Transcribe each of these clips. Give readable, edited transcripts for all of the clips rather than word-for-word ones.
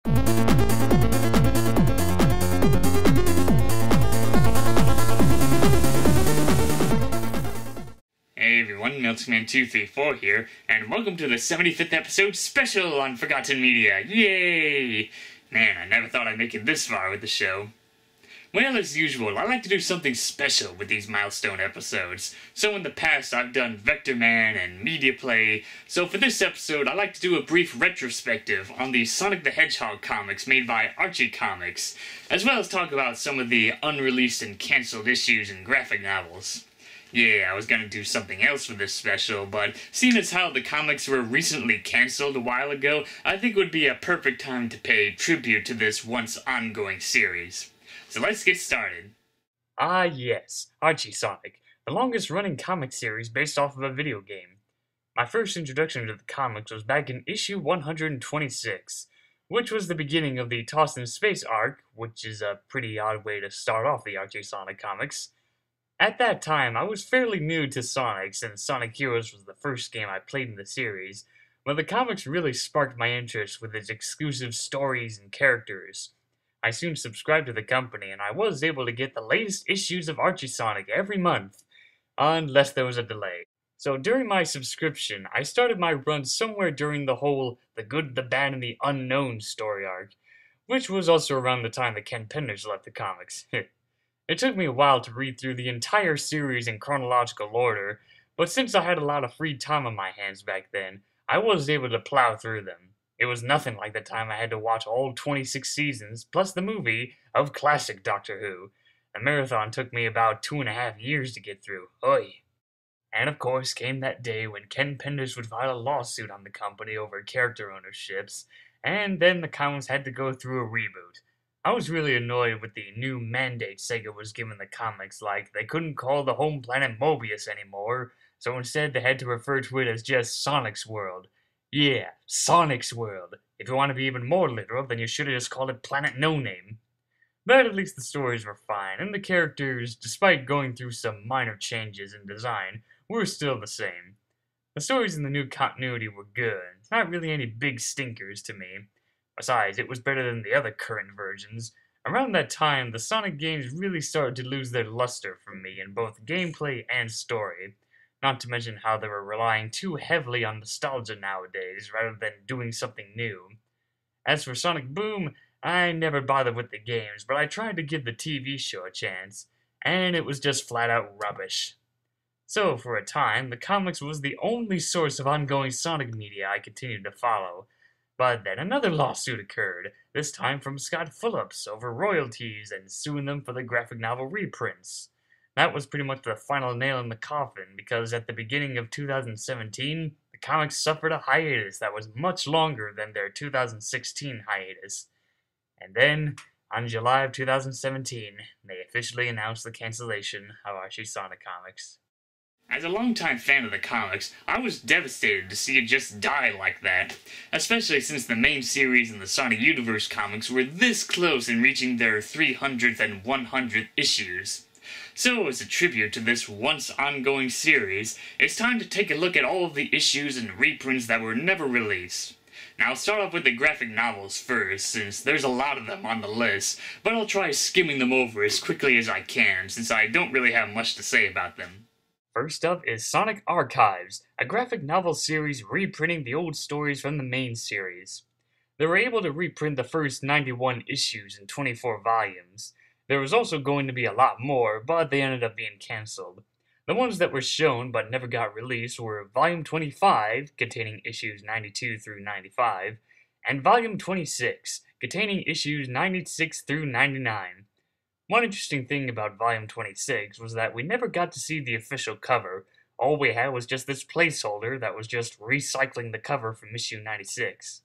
Hey everyone, Milkman234 here, and welcome to the 75th episode special on Forgotten Media. Yay! Man, I never thought I'd make it this far with the show. Well, as usual, I like to do something special with these milestone episodes. So in the past, I've done Vector Man and Media Play, so for this episode, I like to do a brief retrospective on the Sonic the Hedgehog comics made by Archie Comics, as well as talk about some of the unreleased and cancelled issues and graphic novels. Yeah, I was gonna do something else for this special, but seeing as how the comics were recently cancelled a while ago, I think it would be a perfect time to pay tribute to this once ongoing series. So let's get started. Ah yes, Archie Sonic, the longest running comic series based off of a video game. My first introduction to the comics was back in issue 126, which was the beginning of the Tossed in Space arc, which is a pretty odd way to start off the Archie Sonic comics. At that time, I was fairly new to Sonic since Sonic Heroes was the first game I played in the series, but the comics really sparked my interest with its exclusive stories and characters. I soon subscribed to the company, and I was able to get the latest issues of Archie Sonic every month, unless there was a delay. So during my subscription, I started my run somewhere during the whole The Good, the Bad, and the Unknown story arc, which was also around the time that Ken Penders left the comics. It took me a while to read through the entire series in chronological order, but since I had a lot of free time on my hands back then, I was able to plow through them. It was nothing like the time I had to watch all 26 seasons, plus the movie, of classic Doctor Who. The marathon took me about 2.5 years to get through. Oy. And of course came that day when Ken Penders would file a lawsuit on the company over character ownerships, and then the comics had to go through a reboot. I was really annoyed with the new mandate Sega was giving the comics, like they couldn't call the home planet Mobius anymore, so instead they had to refer to it as just Sonic's World. Yeah, Sonic's World. If you want to be even more literal, then you should have just called it Planet No Name. But at least the stories were fine, and the characters, despite going through some minor changes in design, were still the same. The stories in the new continuity were good, not really any big stinkers to me. Besides, it was better than the other current versions. Around that time, the Sonic games really started to lose their luster for me in both gameplay and story. Not to mention how they were relying too heavily on nostalgia nowadays, rather than doing something new. As for Sonic Boom, I never bothered with the games, but I tried to give the TV show a chance, and it was just flat out rubbish. So, for a time, the comics was the only source of ongoing Sonic media I continued to follow. But then another lawsuit occurred, this time from Scott Phillips over royalties and suing them for the graphic novel reprints. That was pretty much the final nail in the coffin, because at the beginning of 2017, the comics suffered a hiatus that was much longer than their 2016 hiatus. And then, on July of 2017, they officially announced the cancellation of Archie Sonic comics. As a longtime fan of the comics, I was devastated to see it just die like that, especially since the main series in the Sonic Universe comics were this close in reaching their 300th and 100th issues. So, as a tribute to this once ongoing series, it's time to take a look at all of the issues and reprints that were never released. Now, I'll start off with the graphic novels first, since there's a lot of them on the list, but I'll try skimming them over as quickly as I can, since I don't really have much to say about them. First up is Sonic Archives, a graphic novel series reprinting the old stories from the main series. They were able to reprint the first 91 issues in 24 volumes. There was also going to be a lot more, but they ended up being cancelled. The ones that were shown but never got released were Volume 25, containing issues 92 through 95, and Volume 26, containing issues 96 through 99. One interesting thing about Volume 26 was that we never got to see the official cover. All we had was just this placeholder that was just recycling the cover from issue 96.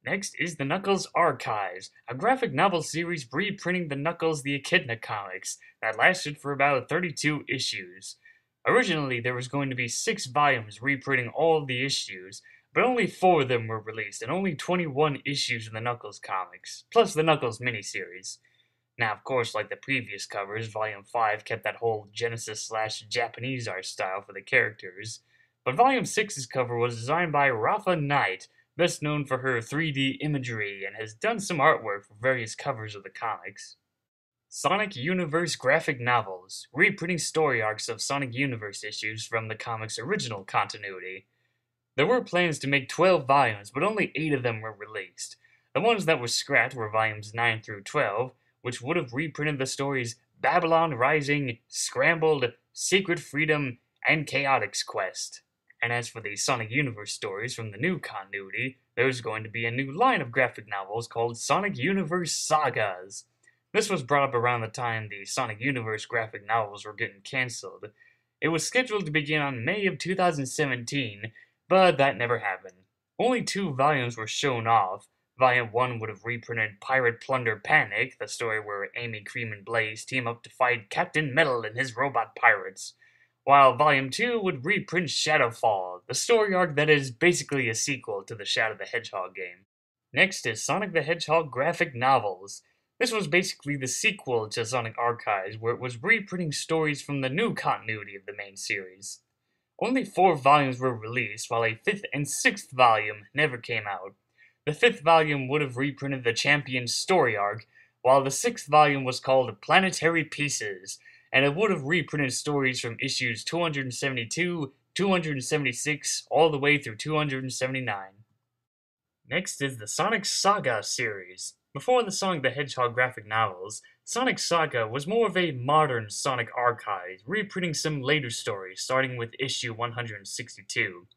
Next is the Knuckles Archives, a graphic novel series reprinting the Knuckles the Echidna comics that lasted for about 32 issues. Originally, there was going to be 6 volumes reprinting all of the issues, but only 4 of them were released, and only 21 issues in the Knuckles comics, plus the Knuckles miniseries. Now, of course, like the previous covers, Volume 5 kept that whole Genesis/Japanese art style for the characters, but Volume 6's cover was designed by Rafa Knight, best known for her 3D imagery and has done some artwork for various covers of the comics. Sonic Universe graphic novels, reprinting story arcs of Sonic Universe issues from the comic's original continuity. There were plans to make 12 volumes, but only 8 of them were released. The ones that were scrapped were volumes 9 through 12, which would have reprinted the stories Babylon Rising, Scrambled, Secret Freedom, and Chaotix Quest. And as for the Sonic Universe stories from the new continuity, there's going to be a new line of graphic novels called Sonic Universe Sagas. This was brought up around the time the Sonic Universe graphic novels were getting cancelled. It was scheduled to begin on May of 2017, but that never happened. Only 2 volumes were shown off. Volume 1 would have reprinted Pirate Plunder Panic, the story where Amy, Cream, and Blaze team up to fight Captain Metal and his robot pirates, while Volume 2 would reprint Shadowfall, the story arc that is basically a sequel to the Shadow the Hedgehog game. Next is Sonic the Hedgehog graphic novels. This was basically the sequel to Sonic Archives, where it was reprinting stories from the new continuity of the main series. Only 4 volumes were released, while a 5th and 6th volume never came out. The 5th volume would have reprinted the Champion story arc, while the 6th volume was called Planetary Pieces, and it would have reprinted stories from issues 272, 276, all the way through 279. Next is the Sonic Saga series. Before the Sonic the Hedgehog graphic novels, Sonic Saga was more of a modern Sonic Archive, reprinting some later stories, starting with issue 162.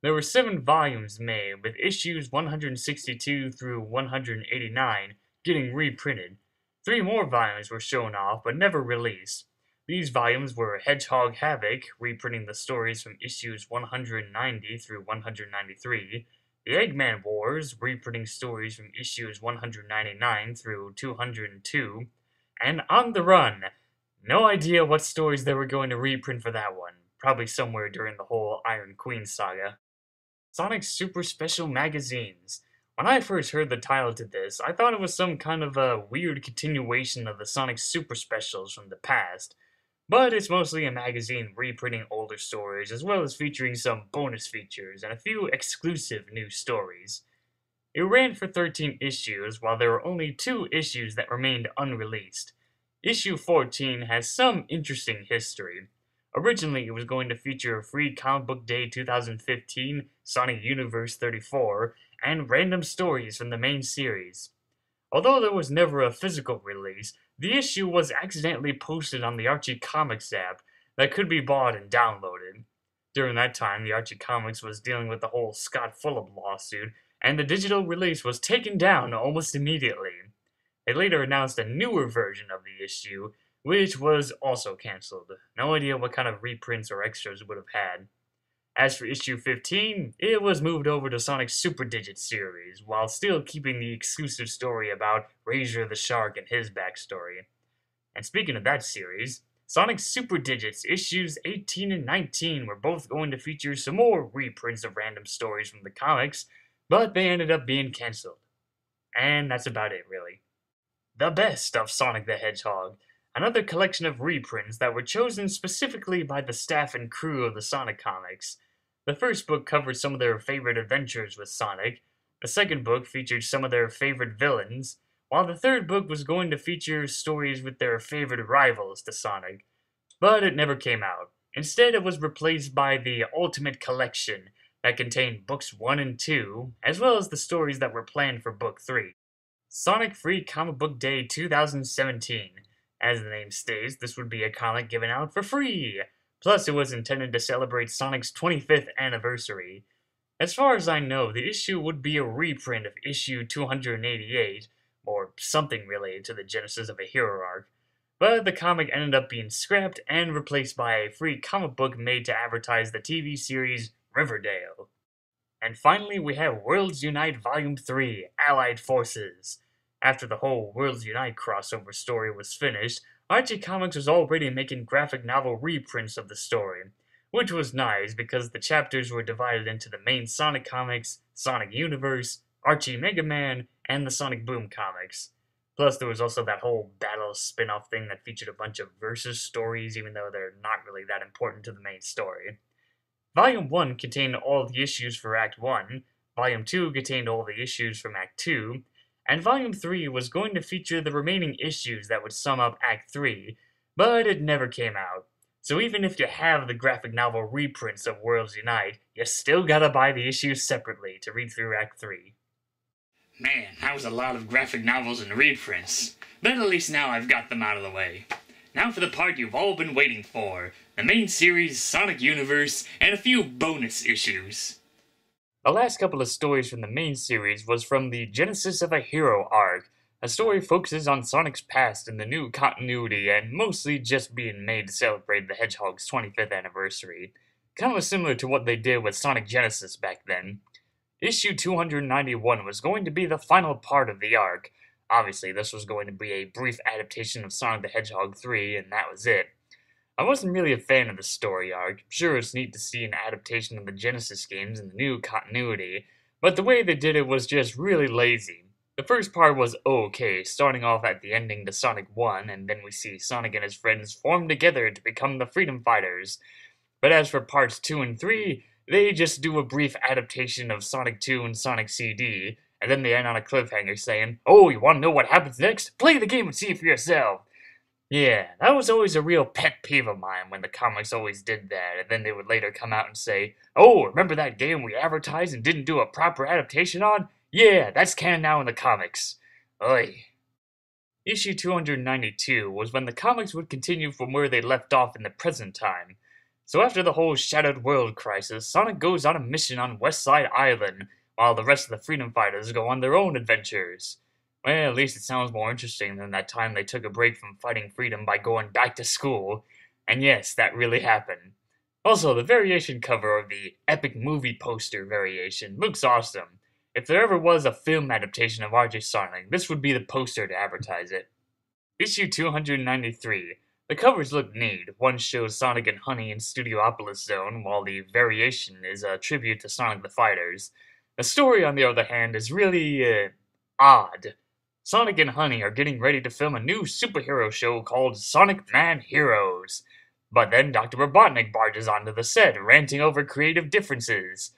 There were 7 volumes made, with issues 162 through 189 getting reprinted. 3 more volumes were shown off, but never released. These volumes were Hedgehog Havoc, reprinting the stories from issues 190 through 193, The Eggman Wars, reprinting stories from issues 199 through 202, and On the Run. No idea what stories they were going to reprint for that one, probably somewhere during the whole Iron Queen saga. Sonic Super Special Magazines. When I first heard the title to this, I thought it was some kind of a weird continuation of the Sonic Super Specials from the past, but it's mostly a magazine reprinting older stories, as well as featuring some bonus features and a few exclusive new stories. It ran for 13 issues, while there were only 2 issues that remained unreleased. Issue 14 has some interesting history. Originally, it was going to feature Free Comic Book Day 2015, Sonic Universe 34, and random stories from the main series. Although there was never a physical release, the issue was accidentally posted on the Archie Comics app that could be bought and downloaded. During that time, the Archie Comics was dealing with the whole Scott Fulop lawsuit, and the digital release was taken down almost immediately. They later announced a newer version of the issue, which was also cancelled. No idea what kind of reprints or extras it would have had. As for issue 15, it was moved over to Sonic Super Digits series, while still keeping the exclusive story about Razor the Shark and his backstory. And speaking of that series, Sonic Super Digits issues 18 and 19 were both going to feature some more reprints of random stories from the comics, but they ended up being cancelled. And that's about it, really. The Best of Sonic the Hedgehog, another collection of reprints that were chosen specifically by the staff and crew of the Sonic comics. The first book covered some of their favorite adventures with Sonic, the second book featured some of their favorite villains, while the third book was going to feature stories with their favorite rivals to Sonic. But it never came out. Instead, it was replaced by the Ultimate Collection that contained books 1 and 2, as well as the stories that were planned for book 3. Sonic Free Comic Book Day 2017. As the name states, this would be a comic given out for free. Plus, it was intended to celebrate Sonic's 25th anniversary. As far as I know, the issue would be a reprint of issue 288, or something related to the genesis of a hero arc, but the comic ended up being scrapped and replaced by a free comic book made to advertise the TV series Riverdale. And finally, we have Worlds Unite Volume 3, Allied Forces. After the whole Worlds Unite crossover story was finished, Archie Comics was already making graphic novel reprints of the story, which was nice because the chapters were divided into the main Sonic comics, Sonic Universe, Archie Mega Man, and the Sonic Boom comics. Plus, there was also that whole battle spin-off thing that featured a bunch of versus stories, even though they're not really that important to the main story. Volume 1 contained all the issues for Act 1, Volume 2 contained all the issues from Act 2, and Volume 3 was going to feature the remaining issues that would sum up Act 3, but it never came out. So even if you have the graphic novel reprints of Worlds Unite, you still gotta buy the issues separately to read through Act 3. Man, that was a lot of graphic novels and reprints. But at least now I've got them out of the way. Now for the part you've all been waiting for. The main series, Sonic Universe, and a few bonus issues. The last couple of stories from the main series was from the Genesis of a Hero arc. A story focuses on Sonic's past in the new continuity and mostly just being made to celebrate the Hedgehog's 25th anniversary. Kind of similar to what they did with Sonic Genesis back then. Issue 291 was going to be the final part of the arc. Obviously, this was going to be a brief adaptation of Sonic the Hedgehog 3, and that was it. I wasn't really a fan of the story arc. Sure, it's neat to see an adaptation of the Genesis games in the new continuity, but the way they did it was just really lazy. The first part was okay, starting off at the ending to Sonic 1, and then we see Sonic and his friends form together to become the Freedom Fighters. But as for parts 2 and 3, they just do a brief adaptation of Sonic 2 and Sonic CD, and then they end on a cliffhanger saying, "Oh, you want to know what happens next? Play the game and see for yourself." Yeah, that was always a real pet peeve of mine when the comics always did that, and then they would later come out and say, "Oh, remember that game we advertised and didn't do a proper adaptation on? Yeah, that's canon now in the comics." Oy. Issue 292 was when the comics would continue from where they left off in the present time. So after the whole Shattered World crisis, Sonic goes on a mission on Westside Island, while the rest of the Freedom Fighters go on their own adventures. Well, at least it sounds more interesting than that time they took a break from fighting freedom by going back to school. And yes, that really happened. Also, the variation cover of the epic movie poster variation looks awesome. If there ever was a film adaptation of RJ Sonic, this would be the poster to advertise it. Issue 293. The covers look neat. One shows Sonic and Honey in Studiopolis Zone, while the variation is a tribute to Sonic the Fighters. The story, on the other hand, is really, odd. Sonic and Honey are getting ready to film a new superhero show called Sonic Man Heroes. But then Dr. Robotnik barges onto the set, ranting over creative differences.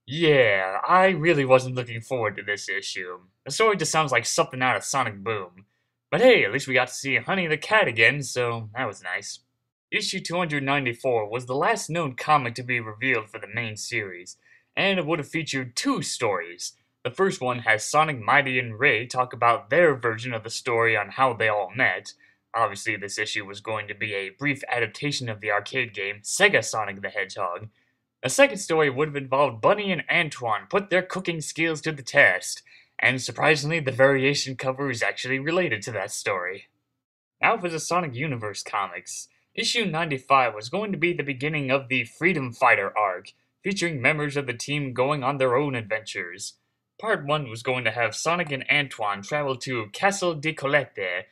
Yeah, I really wasn't looking forward to this issue. The story just sounds like something out of Sonic Boom. But hey, at least we got to see Honey the Cat again, so that was nice. Issue 294 was the last known comic to be revealed for the main series, and it would have featured two stories. The first one has Sonic, Mighty, and Ray talk about their version of the story on how they all met. Obviously, this issue was going to be a brief adaptation of the arcade game Sega Sonic the Hedgehog. The second story would have involved Bunny and Antoine put their cooking skills to the test, and surprisingly, the variation cover is actually related to that story. Now for the Sonic Universe comics. Issue 95 was going to be the beginning of the Freedom Fighter arc, featuring members of the team going on their own adventures. Part 1 was going to have Sonic and Antoine travel to Castle de Colette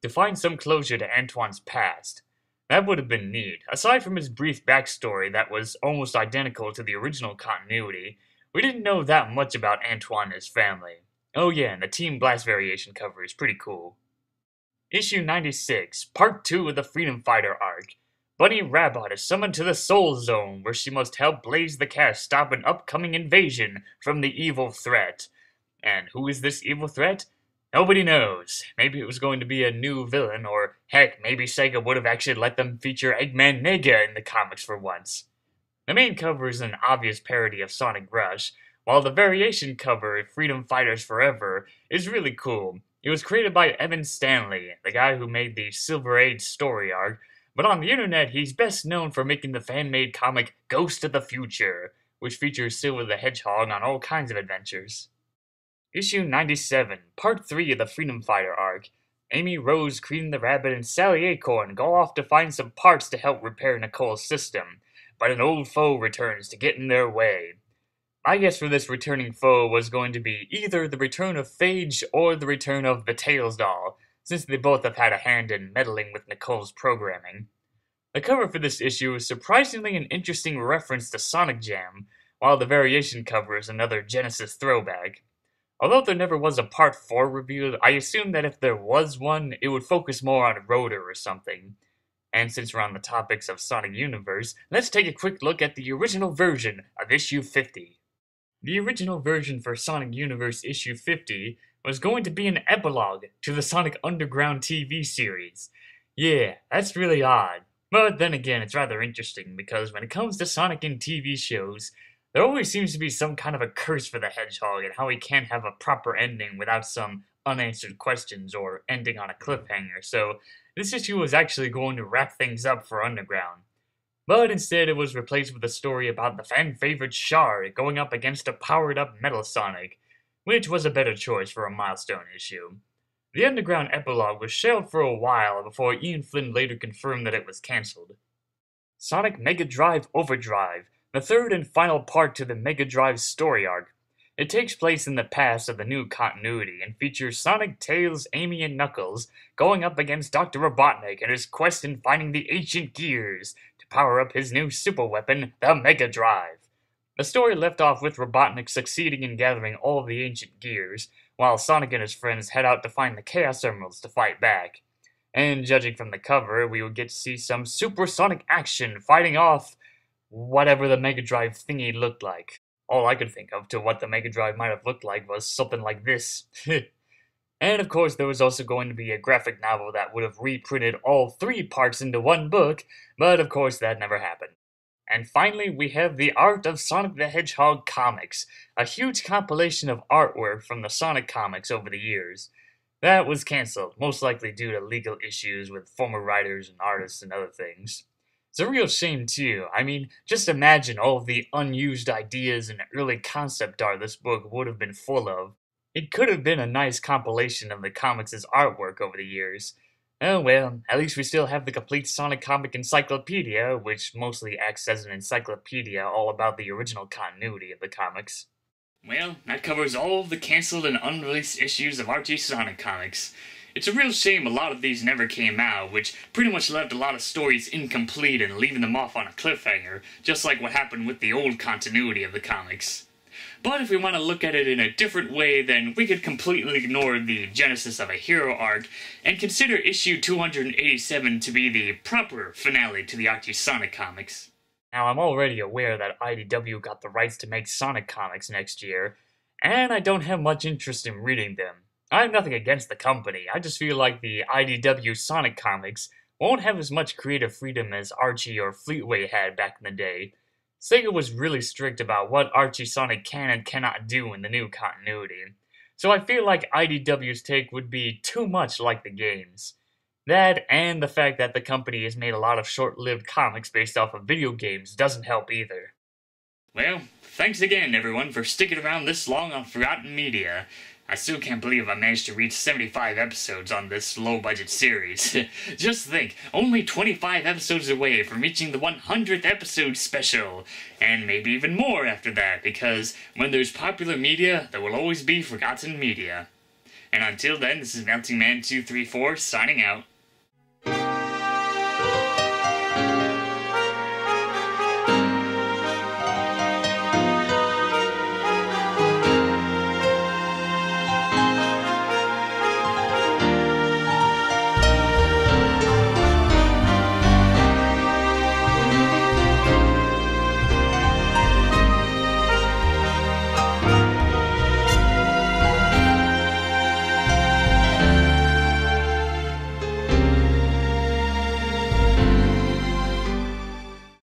to find some closure to Antoine's past. That would have been neat. Aside from his brief backstory that was almost identical to the original continuity, we didn't know that much about Antoine and his family. Oh yeah, and the Team Blast variation cover is pretty cool. Issue 96, Part 2 of the Freedom Fighter arc. Bunny Rabbit is summoned to the Soul Zone, where she must help Blaze the Cat stop an upcoming invasion from the evil threat. And who is this evil threat? Nobody knows. Maybe it was going to be a new villain, or heck, maybe Sega would have actually let them feature Eggman Nega in the comics for once. The main cover is an obvious parody of Sonic Rush, while the variation cover, Freedom Fighters Forever, is really cool. It was created by Evan Stanley, the guy who made the Silver Age story arc, but on the internet he's best known for making the fan-made comic Ghost of the Future, which features Silver the Hedgehog on all kinds of adventures. Issue 97, Part 3 of the Freedom Fighter arc. Amy, Rose, Cream the Rabbit, and Sally Acorn go off to find some parts to help repair Nicole's system, but an old foe returns to get in their way. My guess for this returning foe was going to be either the return of Phage or the return of the Tails doll, since they both have had a hand in meddling with Nicole's programming. The cover for this issue is surprisingly an interesting reference to Sonic Jam, while the variation cover is another Genesis throwback. Although there never was a Part 4 revealed, I assume that if there was one, it would focus more on Rotor or something. And since we're on the topics of Sonic Universe, let's take a quick look at the original version of issue 50. The original version for Sonic Universe issue 50 was going to be an epilogue to the Sonic Underground TV series. Yeah, that's really odd. But then again, it's rather interesting because when it comes to Sonic in TV shows, there always seems to be some kind of a curse for the Hedgehog and how he can't have a proper ending without some unanswered questions or ending on a cliffhanger. So this issue was actually going to wrap things up for Underground. But instead it was replaced with a story about the fan-favorite Shard going up against a powered-up Metal Sonic, which was a better choice for a milestone issue. The Underground epilogue was shelved for a while before Ian Flynn later confirmed that it was cancelled. Sonic Mega Drive Overdrive, the third and final part to the Mega Drive story arc. It takes place in the past of the new continuity and features Sonic, Tails, Amy, and Knuckles going up against Dr. Robotnik and his quest in finding the ancient gears to power up his new super weapon, the Mega Drive. The story left off with Robotnik succeeding in gathering all of the ancient gears, while Sonic and his friends head out to find the Chaos Emeralds to fight back. And judging from the cover, we will get to see some supersonic action fighting off whatever the Mega Drive thingy looked like. All I could think of to what the Mega Drive might have looked like was something like this. And of course there was also going to be a graphic novel that would have reprinted all 3 parts into one book, but of course that never happened. And finally we have the Art of Sonic the Hedgehog comics, a huge compilation of artwork from the Sonic comics over the years. That was cancelled, most likely due to legal issues with former writers and artists and other things. It's a real shame too. I mean, just imagine all of the unused ideas and early concept art this book would have been full of. It could have been a nice compilation of the comics' artwork over the years. Oh well, at least we still have the complete Sonic Comic Encyclopedia, which mostly acts as an encyclopedia all about the original continuity of the comics. Well, that covers all of the cancelled and unreleased issues of Archie Sonic comics. It's a real shame a lot of these never came out, which pretty much left a lot of stories incomplete and leaving them off on a cliffhanger, just like what happened with the old continuity of the comics. But if we want to look at it in a different way, then we could completely ignore the Genesis of a Hero arc and consider issue 287 to be the proper finale to the Archie Sonic comics. Now, I'm already aware that IDW got the rights to make Sonic comics next year, and I don't have much interest in reading them. I have nothing against the company, I just feel like the IDW Sonic comics won't have as much creative freedom as Archie or Fleetway had back in the day. Sega was really strict about what Archie Sonic can and cannot do in the new continuity, so I feel like IDW's take would be too much like the games. That, and the fact that the company has made a lot of short-lived comics based off of video games doesn't help either. Well, thanks again everyone for sticking around this long on Forgotten Media. I still can't believe I managed to reach 75 episodes on this low-budget series. Just think, only 25 episodes away from reaching the 100th episode special, and maybe even more after that, because when there's popular media, there will always be forgotten media. And until then, this is Melting Man 234 signing out.